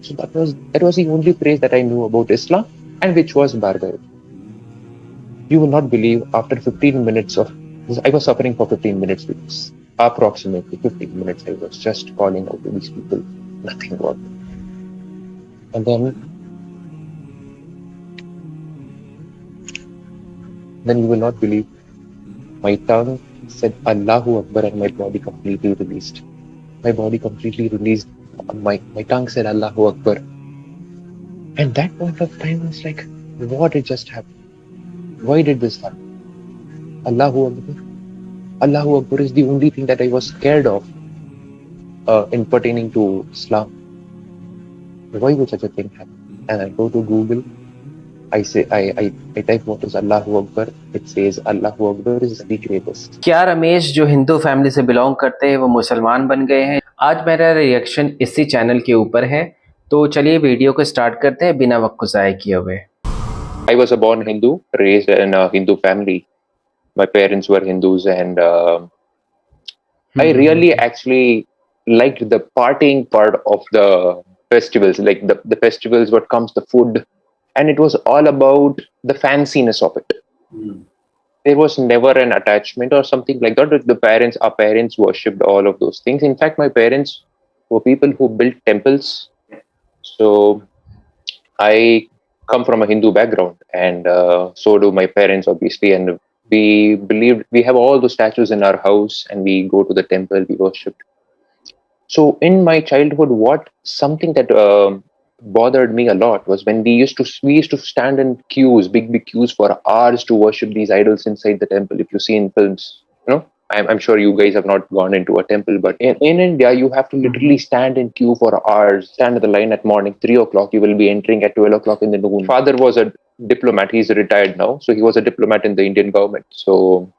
So that was the only phrase that I knew about Islam, and which was barbaric. You will not believe, after 15 minutes of this, I was suffering for 15 minutes because approximately 15 minutes I was just calling out to these people, nothing worked. And then you will not believe, my tongue said Allahu Akbar and my body completely released. My body completely released. My tongue said Allahu Akbar. And that point of time I was like, what had just happened? Why did this happen? Allahu Akbar. Allahu Akbar is the only thing that I was scared of in pertaining to Islam. Why would such a thing happen? And I go to Google. I type what is Allahu Akbar. It says Allahu Akbar is the greatest. क्या रमेश जो Hindu family से belong करते हैं वो मुसलमान बन गए हैं? आज मेरा रिएक्शन इसी चैनल के ऊपर है, तो चलिए वीडियो को स्टार्ट करते हैं बिना वक्त ज़ाया किए हुए। I was a born Hindu, raised in a Hindu family. My parents were Hindus, and I really actually liked the partying part of the festivals, like the festivals, what comes, the food, and it was all about the fanciness of it. There was never an attachment or something like that. Our parents worshipped all of those things. In fact, my parents were people who built temples. So I come from a Hindu background, and so do my parents, obviously. And we believed, we have all those statues in our house, and we go to the temple, we worship. So in my childhood, something that bothered me a lot was when we used to stand in queues, big queues for hours to worship these idols inside the temple. If you see in films, I'm sure you guys have not gone into a temple, but in India, you have to literally stand in queue for hours, stand at the line at morning, 3 o'clock, you will be entering at 12 o'clock in the noon. Father was a diplomat, he's retired now, so he was a diplomat in the Indian government. So,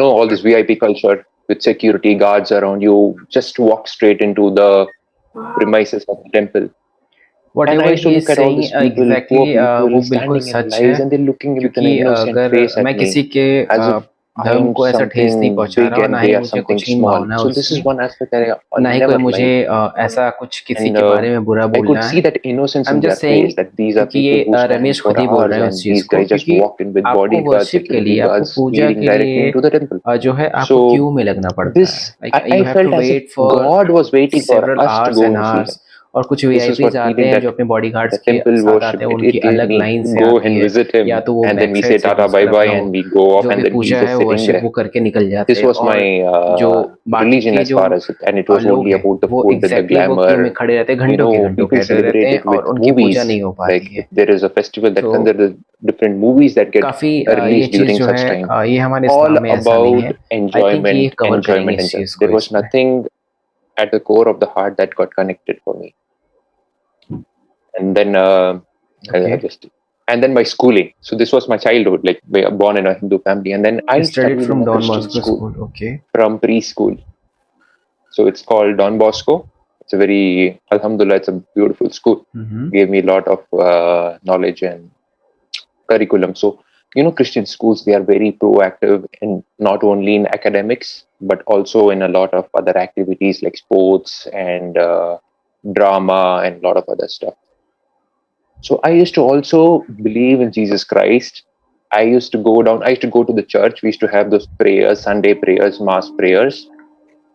all this VIP culture with security guards around you, just walk straight into the premises of the temple. Whatever he is saying exactly वो बिल्कुल सच है, and they're looking with an क्योंकि innocent अगर face at मैं me, किसी के as if धर्म को ऐसा ठेस नहीं something पहुंचा big रहा, and ना they ही are मुझे something कुछ हीन small. भावना है So this is उसमें, one aspect that I ना ही never कोई मुझे liked. ऐसा कुछ किसी And के बारे में बुरा I could बोलना see है। that innocence I am in their just saying, face, that these are क्योंकि people ये who stand रमेश for खुद ही बोल hours, रहे हैं उस and चीज these को, guys just क्योंकि walked in with आपको bodyguards, वर्शिप के security लिए, आपको guards पूजा leading के directly लिए into the temple. जो है आपको So क्यू में लगना पड़ता है। Like, I you have felt to as if wait for God was waiting for several us to hours go and and see hours, him. और कुछ This is वीआईपीज what आते feeling हैं that जो अपने बॉडीगार्ड्स the के temple साथ worship आते हैं, it उनकी gave अलग me. लाइन से Go आती and है, visit him, या तो वो and then back we side say से tata bye घुसकर bye, अपना वो and we go off, जो and भी then पूजा he's है just वो sitting वर्शिप there. वो करके निकल जाते This हैं। was और my जो बाकी religion के as जो far as it, and it was लोग only हैं about the वो food and the एग्जैक्टली वो क्यू में glamour. खड़े रहते हैं, घंटों के घंटों People खड़े रहते celebrate हैं it और with उनकी पूजा movies. नहीं हो पाती Like है। if there is a festival that तो comes, there are different movies that get काफी ये released चीज during जो such है time. ये हमारे All इस्लाम में ऐसा नहीं about है। आई थिंक ये कवर करेंगे इस चीज को There was इसमें। nothing at the core of the heart that got connected for me. And then Okay. and then my schooling. So this was my childhood, like born in a Hindu family, and then I Studied studied from in a Don Christian Bosco school school. Okay. from preschool. So it's called Don Bosco. It's a very, alhamdulillah, it's a beautiful school. Gave me a lot of knowledge and curriculum. So, Christian schools, they are very proactive in not only in academics, but also in a lot of other activities like sports and drama and a lot of other stuff. So I used to also believe in Jesus Christ. I used to go to the church. We used to have those prayers, Sunday prayers, mass prayers.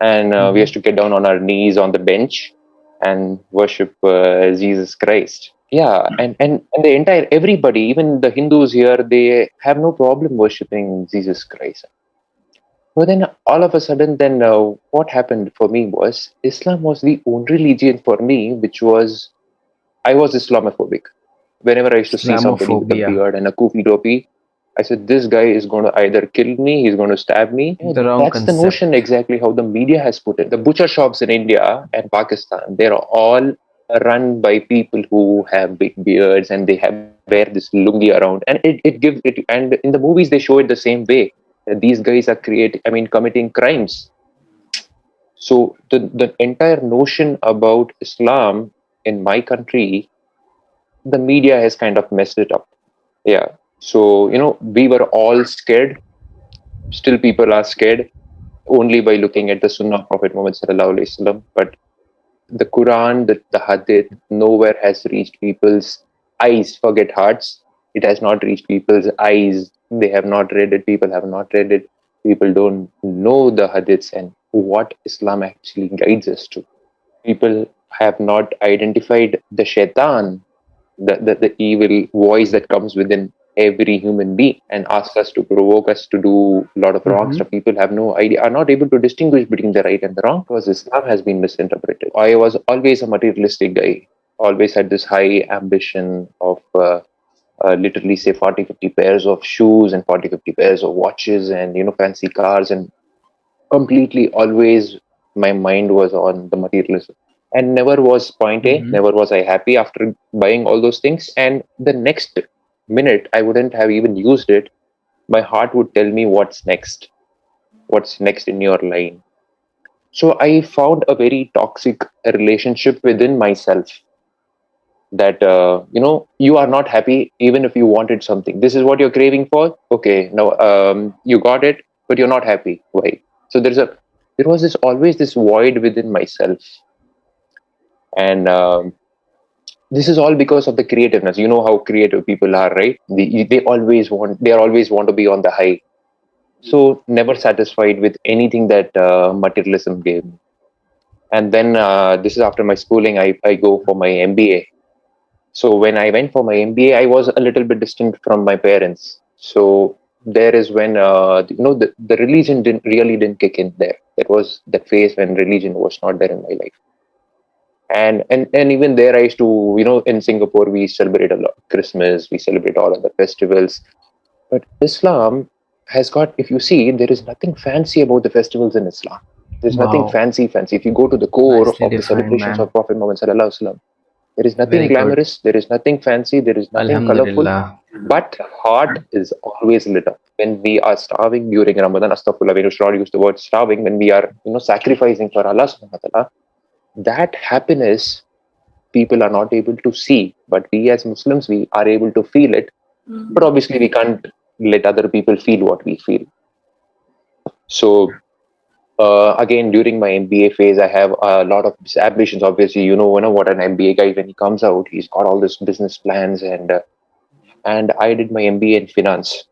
And we used to get down on our knees on the bench and worship Jesus Christ. Yeah, and the entire everybody, even the Hindus here, they have no problem worshiping Jesus Christ. But then all of a sudden, then what happened for me was Islam was the only religion for me, which was I was Islamophobic. Whenever I used to see somebody with a Islamophobia. beard and a kufi topi, I said, this guy is going to either kill me, he's going to stab me. The wrong That's the concept. notion exactly how the media has put it. The butcher shops in India and Pakistan, they're all run by people who have big beards and they wear this lungi around. And it gives it, and in the movies, they show it the same way. That these guys are committing crimes. So the entire notion about Islam in my country, the media has kind of messed it up. Yeah. So, we were all scared. Still, people are scared only by looking at the sunnah of Prophet Muhammad sallallahu alaihi wasallam. But the Quran, the Hadith, nowhere has reached people's eyes. Forget hearts. It has not reached people's eyes. They have not read it. People have not read it. People don't know the Hadiths and what Islam actually guides us to. People have not identified the shaitan, the evil voice that comes within every human being and asks us to provoke us to do a lot of wrong stuff. People have no idea, are not able to distinguish between the right and the wrong because Islam has been misinterpreted. I was always a materialistic guy, always had this high ambition of literally say 40, 50 pairs of shoes and 40, 50 pairs of watches and, fancy cars, and completely always my mind was on the materialism, and never was point A, never was I happy after buying all those things. And the next minute I wouldn't have even used it, my heart would tell me what's next in your line. So I found a very toxic relationship within myself, that you are not happy even if you wanted something. This is what you're craving for. Okay, now you got it, but you're not happy. Why? So there was this always this void within myself, and this is all because of the creativeness. You know how creative people are, right? They always want to be on the high. So never satisfied with anything that materialism gave me. And then this is after my schooling. I go for my MBA. So when I went for my MBA, I was a little bit distant from my parents. So there is when the religion didn't kick in there. There was that phase when religion was not there in my life. And even there, I used to, in Singapore we celebrate a lot Christmas, we celebrate all of the festivals. But Islam has got, if you see, there is nothing fancy about the festivals in Islam. There's nothing Wow, fancy. If you go to the core nicely of the defined, celebrations man. of Prophet Muhammad sallallahu alaihi wasallam, there is nothing Very good. glamorous, there is nothing fancy, there is nothing colorful, Alhamdulillah. but heart is always lit up. When we are starving during Ramadan, astaghfirullah, we should not use the word starving, when we are, sacrificing for Allah subhanahu wa ta'ala, that happiness people are not able to see. But we as Muslims, we are able to feel it. But obviously we can't let other people feel what we feel. So again, during my MBA phase, I have a lot of ambitions. Obviously, what an MBA guy, when he comes out, he's got all this business plans, and I did my MBA in finance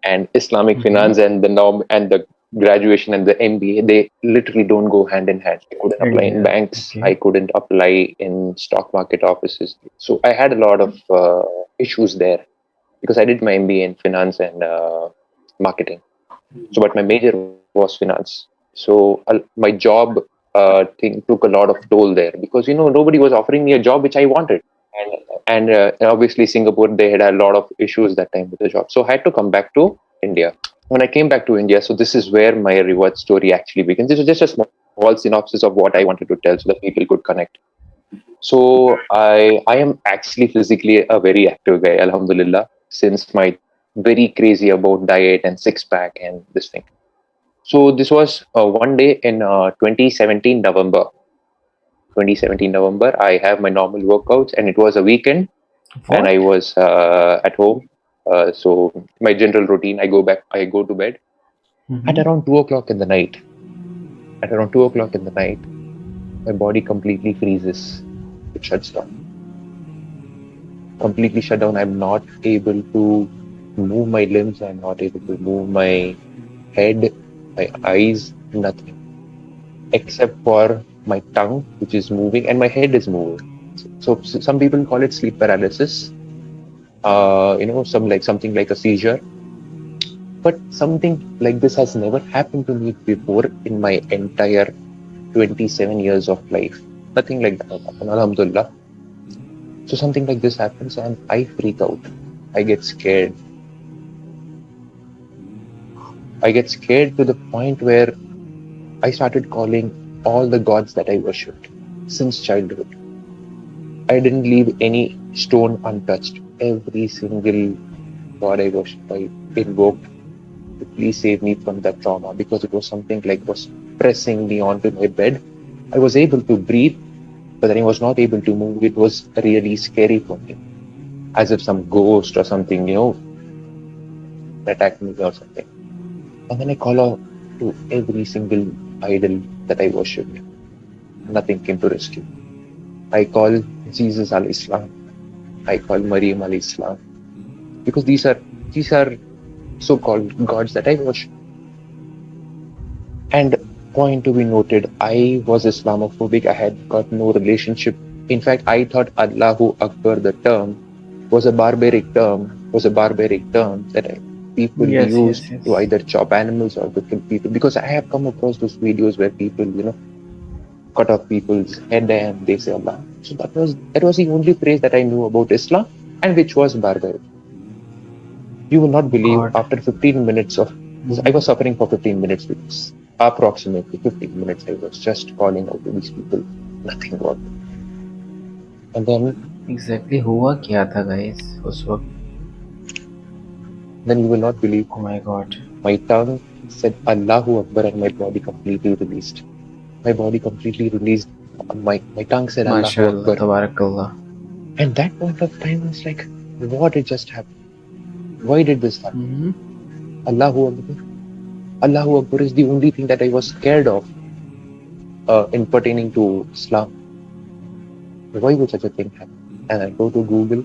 and Islamic finance, and the norm and the graduation and the MBA, they literally don't go hand in hand. I couldn't apply in India. banks. I Okay. couldn't apply in stock market offices. So I had a lot of issues there because I did my MBA in finance and marketing. So, but my major was finance. So my job thing took a lot of toll there because nobody was offering me a job which I wanted, and obviously Singapore, they had a lot of issues that time with the job. So I had to come back to India. When I came back to India, so this is where my reward story actually begins. This was just a small synopsis of what I wanted to tell so that people could connect. So I am actually physically a very active guy, alhamdulillah, since my very crazy about diet and six pack and this thing. So this was one day in 2017 November. 2017 November, I have my normal workouts, and it was a weekend, and I What? was at home. So my general routine, I go to bed at Mm-hmm. around 2 o'clock in the night. At around 2 o'clock in the night, my body completely freezes. It shuts down. Completely shut down. I'm not able to move my limbs. I'm not able to move my head, my eyes, nothing except for my tongue, which is moving, and my head is moving. So some people call it sleep paralysis. Something like a seizure. But something like this has never happened to me before in my entire 27 years of life. Nothing like that has happened, alhamdulillah. So something like this happens and I freak out. I get scared. I get scared to the point where I started calling all the gods that I worshipped since childhood. I didn't leave any stone untouched. Every single god I worshipped, I invoked to please save me from that trauma, because it was something like was pressing me onto my bed. I was able to breathe, but then I was not able to move. It was really scary for me, as if some ghost or something, attacked me or something. And then I call out to every single idol that I worshipped. Nothing came to rescue. I call Jesus alayhi salam. I call Maryam alayhi salam because these are so-called gods that I worship. And point to be noted, I was Islamophobic. I had got no relationship. In fact, I thought Allahu Akbar, the term, was a barbaric term that people Yes, used yes, to yes. either chop animals or to kill people. Because I have come across those videos where people, cut off people's head and they say Allah. So that was the only phrase that I knew about Islam, and which was barbaric. You will not believe, God. after 15 minutes of I Mhm. was suffering for 15 minutes because approximately 15 minutes I was just calling out to these people. Nothing worked. And exactly हुआ क्या था guys उस वक्त? then you will not believe, oh my God. my tongue said Allahu Akbar and my body completely released. My body completely released. My tongue said Allahu माशाल्लाह, Akbar. तबारकल्लाह. And that point of time was like, what had just happened? Why did this happen? Mhm. Allahu Akbar. Allahu Akbar is the only thing that I was scared of in pertaining to Islam. Why would such a thing happen? And I go to Google.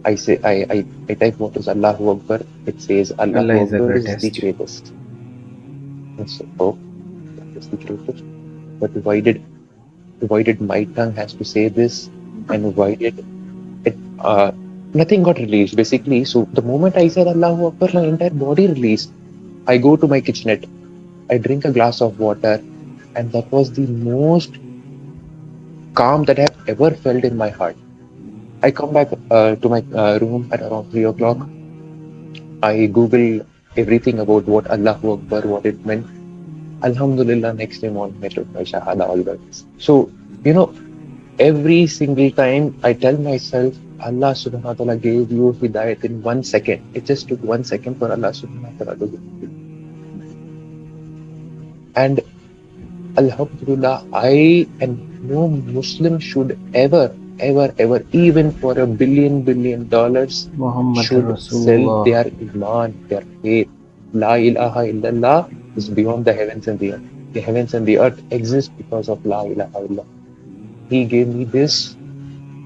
I say I type what is Allahu Akbar. It says Allah Allahu is the Akbar is the greatest. greatest. And so, oh, that is the greatest. But why did my tongue has to say this? And why did it? Nothing got released basically. So the moment I said Allahu Akbar, my entire body released. I go to my kitchenette. I drink a glass of water, and that was the most calm that I have ever felt in my heart. I come back to my room at around 3 o'clock. I Google everything about what Allahu Akbar, what it meant. Alhamdulillah, next day morning I took my Shahada, all that. So, you know, every single time I tell myself, Allah subhanahu wa ta'ala gave you hidayat in 1 second. It just took 1 second for Allah subhanahu wa ta'ala to give you. And Alhamdulillah, I and no Muslim should ever, even for $1 billion, Muhammad should sell रसूलुल्लाह. their iman, their faith. La ilaha illallah is beyond the heavens and the earth. The heavens and the earth exist because of La ilaha illallah. He gave me this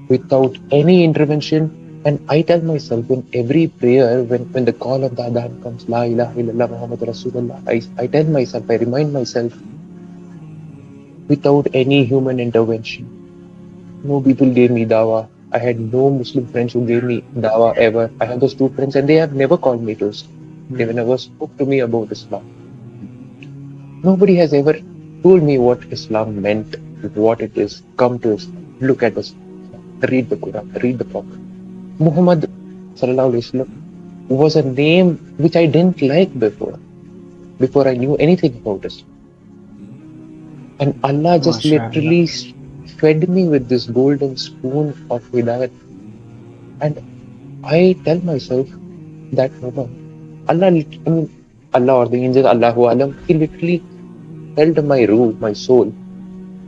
without any intervention. And I tell myself in every prayer, when the call of the adhan comes, La ilaha illallah Muhammad Rasulullah, I tell myself, I remind myself, without any human intervention. No people gave me dawa. I had no Muslim friends who gave me dawa ever. I had those two friends and they have never called me to Islam. They never spoke to me about Islam. Nobody has ever told me what Islam meant, what it is. Come to Islam. Look at Islam. Read the Quran. Read the Prophet. Muhammad Sallallahu Alaihi Wasallam was a name which I didn't like before I knew anything about Islam. And Allah just माशाल्लाह. literally fed me with this golden spoon of hidayat. And I tell myself that moment, Allah or the angel, Allahu Alam, he literally held my ruh, my soul,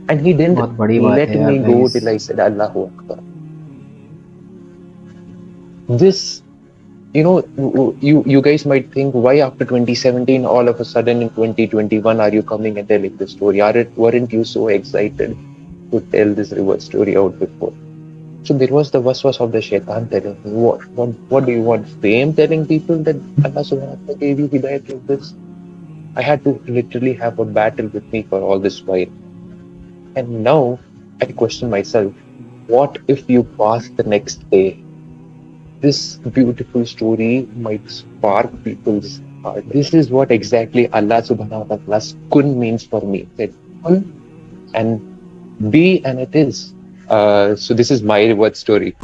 and he didn't बहुत बड़ी बात let है यार me go guys. till I said Allahu Akbar. This, you guys might think, why after 2017, all of a sudden in 2021, are you coming and telling this story? Weren't you so excited to tell this reverse story out before? So there was the waswas of the shaitan telling me, what do you want? Fame, telling people that Allah subhanahu wa ta'ala gave you hidayat like this? I had to literally have a battle with me for all this while. And now I question myself, what if you pass the next day? This beautiful story might spark people's heart. This is what exactly Allah subhanahu wa ta'ala's kun means for me. That kun and be, and it is. So this is my reward story.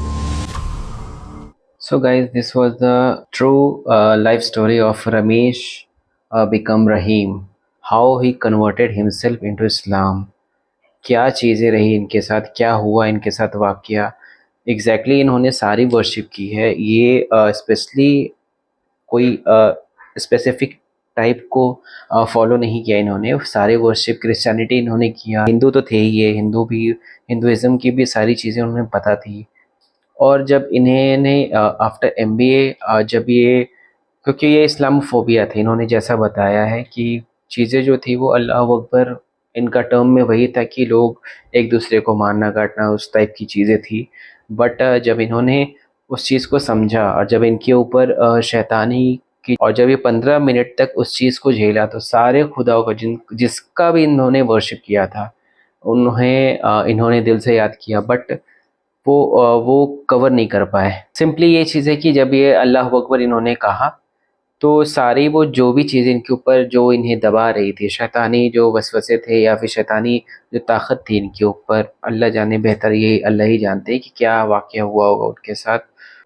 So guys, this was the true life story of Ramesh become Raheem. How he converted himself into Islam. क्या चीज़ें रही इनके साथ, क्या हुआ इनके साथ वाकया. एग्जैक्टली इन्होंने सारी वर्शिप की है. ये स्पेशली कोई स्पेसिफिक टाइप को फॉलो नहीं किया इन्होंने. सारे वर्शिप क्रिश्चियनिटी इन्होंने किया. हिंदू तो थे ही, ये हिंदू भी, हिंदुइज्म की भी सारी चीज़ें उन्हें पता थी. और जब इन्होंने आफ्टर एमबीए, जब ये, क्योंकि ये इस्लामोफोबिया थे, इन्होंने जैसा बताया है कि चीज़ें जो थी वो अल्लाह अकबर इनका टर्म में वही था कि लोग एक दूसरे को मारना काटना उस टाइप की चीज़ें थी। बट जब इन्होंने उस चीज़ को समझा और जब इनके ऊपर शैतानी की और जब ये 15 मिनट तक उस चीज़ को झेला तो सारे खुदाओं को जिसका भी इन्होंने वर्शिप किया था इन्होंने दिल से याद किया, बट वो कवर नहीं कर पाए। सिंपली ये चीज़ है कि जब ये अल्लाह अकबर इन्होंने कहा तो सारी वो जो भी चीज़ इनके ऊपर जो इन्हें दबा रही थी, शैतानी जो वसवसे थे या फिर शैतानी जो ताकत थी इनके ऊपर, अल्लाह जाने, बेहतर ये अल्लाह ही जानते हैं कि क्या वाक़या हुआ होगा उनके साथ।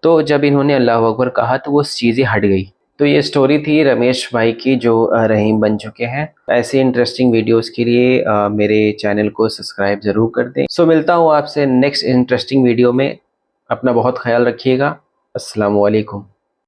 तो जब इन्होंने अल्लाह अकबर कहा तो वो चीज़ें हट गई। तो ये स्टोरी थी रमेश भाई की जो रहीम बन चुके हैं। ऐसे इंटरेस्टिंग वीडियोस के लिए मेरे चैनल को सब्सक्राइब ज़रूर कर दें। सो मिलता हूँ आपसे नेक्स्ट इंटरेस्टिंग वीडियो में। अपना बहुत ख्याल रखिएगा। अस्सलामु अलैकुम।